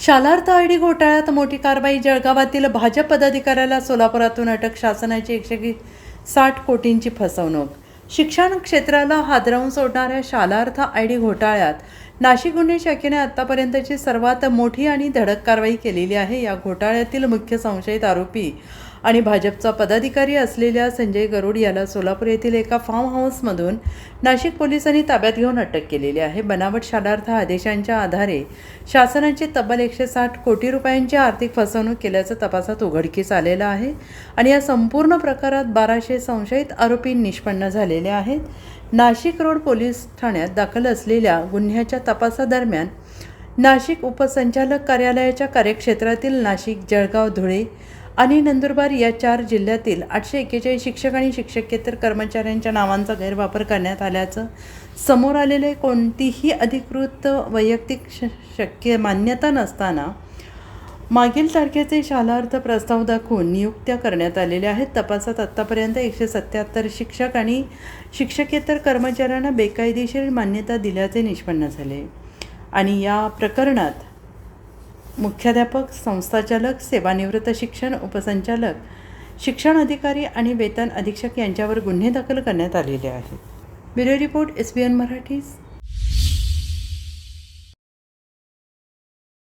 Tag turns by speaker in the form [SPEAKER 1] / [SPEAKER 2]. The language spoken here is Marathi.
[SPEAKER 1] शालार्थ आयडी घोटाळ्यात मोठी कारवाई. जळगावातील भाजप पदाधिकाऱ्याला सोलापुरातून अटक. शासनाची 160 कोटींची फसवणूक. शिक्षण क्षेत्राला हादरवून सोडणाऱ्या शालार्थ आयडी घोटाळ्यात नाशिक गुन्हे शाखेने आत्तापर्यंतची सर्वात मोठी आणि धडक कारवाई केलेली आहे. या घोटाळ्यातील मुख्य संशयित आरोपी आणि भाजपचा पदाधिकारी असलेल्या संजय गरुड याला सोलापूर येथील एका फार्म हाऊसमधून नाशिक पोलिसांनी ताब्यात घेऊन अटक केलेली आहे. बनावट शालार्थ आदेशांच्या आधारे शासनाची तब्बल 160 कोटी रुपयांची आर्थिक फसवणूक केल्याचं तपासात उघडकीस आलेलं आहे आणि या संपूर्ण प्रकारात 1200 संशयित आरोपी निष्पन्न झालेले आहेत. नाशिक रोड पोलीस ठाण्यात दाखल असलेल्या गुन्ह्याच्या तपासादरम्यान नाशिक उपसंचालक कार्यालयाच्या कार्यक्षेत्रातील नाशिक, जळगाव, धुळे आणि नंदुरबार या 4 जिल्ह्यातील 841 शिक्षक आणि शिक्षकेतर कर्मचाऱ्यांच्या नावांचा गैरवापर करण्यात आल्याचं समोर आलेले. कोणतीही अधिकृत वैयक्तिक मान्यता नसताना मागील तारखेचे शालार्थ प्रस्ताव दाखवून नियुक्त्या करण्यात आलेल्या आहेत. तपासात आत्तापर्यंत 177 शिक्षक आणि शिक्षकेतर कर्मचाऱ्यांना बेकायदेशीर मान्यता दिल्याचे निष्पन्न झाले आणि या प्रकरणात मुख्याध्यापक, संस्थाचालक, सेवानिवृत्त शिक्षण उपसंचालक, शिक्षण अधिकारी आणि वेतन अधीक्षक यांच्यावर गुन्हे दाखल करण्यात आलेले आहेत. Bureau report, SBN Marathi.